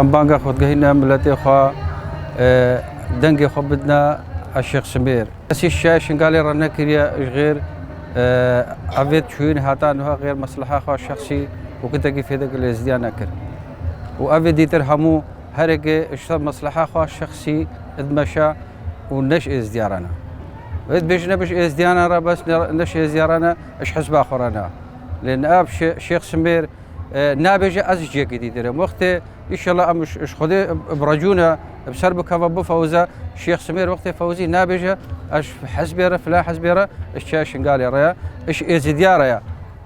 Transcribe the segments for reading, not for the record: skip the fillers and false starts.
بانگا خودگهی ملتی خوا دنگ خو بدنا الشيخ سمير بس الشاش قال راه نكريا غير عفيت شوين هاتانها غير مصلحة خوا شخصي وكنت كيف هذاك الازديان نكر وأبي دي ترحمو هرك اشتر مصلحة خوا شخصي ادمشى ونش ازديارنا بيش نبش ازديانا بس نش ازديارنا اش حسب اخرنا لان اب شيخ سمير نابجه از جيك دي درم وقت ان شاء الله مش خدي برجونا بسرب كفا بفوزه شيخ سمير وقت فوزي نابجه اش حسبيره فلا حسبيره اش شنقالي ريا اش ازدياريا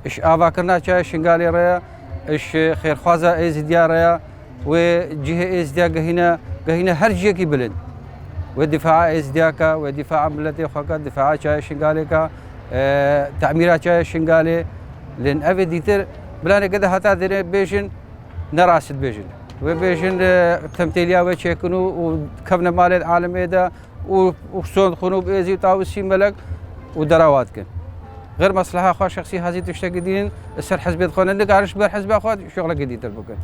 اش افاكرنا شنقالي ريا اش خير خوازه ازدياريا وجهه ازدياق هنا هر جيكي بلد والدفاع ازدياكا ودفاع ملتي خوكا دفاع شنقاليكا تعميرات شنقالي لان افي ديتر بلاني قد هتا ديري بيجن نراسد بيجن وبيجن تمثيليا وشيكنو وكفنا مال العالمية دا وصون خنوب ايزي وطاوسي ملك ودراوات كن غير مصلحة خوا شخصي هذه تشتكي دين السر حزب خونا نقارش بر حزب اخوات شغله جديد تربكن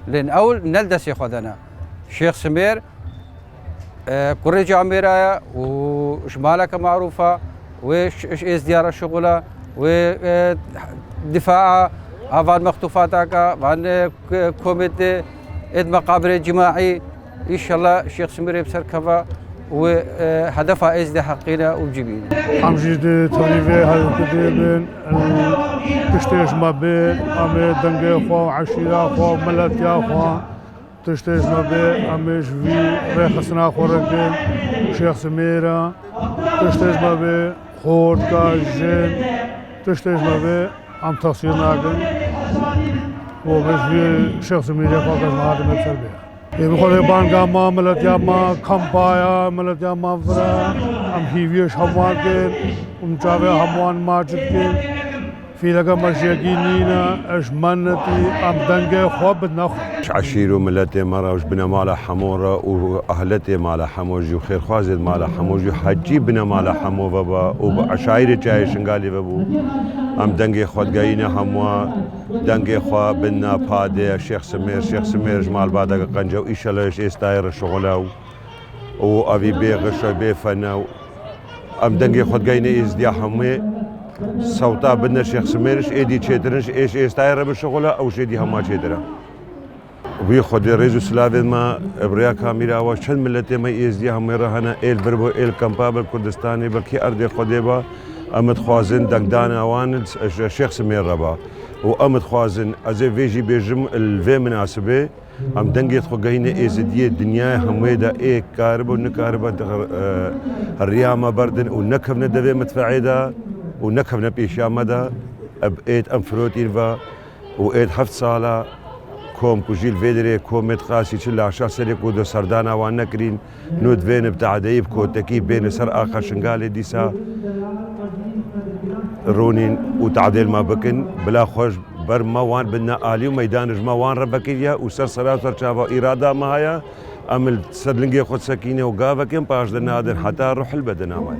لان اول نلدس ياخذنا شيخ سمير كوريجي عميرايا وشمالك معروفة وش ازديار الشغلة ودفاع عن مخطوفاتك عن كوميتي مقابر جماعي ان شاء الله الشيخ سمير يبصر كفا وهدفها ازدي حقنا وجبين امجد توليفي هذا كتابين تشتيش ما بي امي دنگي خو عشيرة خو ملتيا خو تشتيش ما بي امي شوي ريخسنا خوركين شيخ سميرة تشتيش ما بي خوركا جين تشتيش ما بي ام تصير ناقن وبشوي شيخ سميرة خو كزمات متسربية بخوره بانگا ما ملتیا ما کمپایا ملتیا ما فرا ام هیویش هموان کن چاوه هموان ماجد کن فیلگا مشیگی نینا اش منتی ام دنگ خواب نخ عشيرو ملتي مرة وش بنا مالا حمورة وأهلتي مالا حموجي وخير خوازد مالا حموجي حجي بنا مالا حمو بابا وعشايري جاي شنقالي بابو ام دنگي خود جاينا هموا دنگي خوا بنا بادي شيخ سمير جمال بعد قنجة وإيش الله إيش استاير شغله وأبي بيغش بيفنا ام دنگي خود جاينا إزديا همي صوتا بدنا شيخ سميرش ايدي تشيترنش ايش استاير بالشغله او شيدي هما تشيترا وبي خود ريزو سلافين ما ابريا كاميرا وشن ملتي ما يزدي هم رهنا ال بربو ال كامبابل كردستاني بلكي ارض خديبه امد خوازن دغدان اوان الشيخ سمير ربا وامد خوازن ازي فيجي بيجم الفي مناسبه ام دنگيت خو جاينا ازديه الدنيا هميدا اي كارب ونكارب الريامه بردن ونكفنا دبي مدفعيدا ونكفنا بيشامدا بقيت انفروتيرفا وقيت حفت صاله كوم كوجيل فيدري كوم متقاسي تشلا 10 سنه كودو سردانا وانكرين نود فين بتاع دايب كو تكيب بين سر اخر شنغالي ديسا رونين وتعديل ما بكن بلا خوش بر ما وان بدنا الي وميدان جما وان ربكيا وسر سراسر شافا اراده ما هيا عمل سرلنجي خد سكينه وقافكم باش دنا حتى روح البدن عمل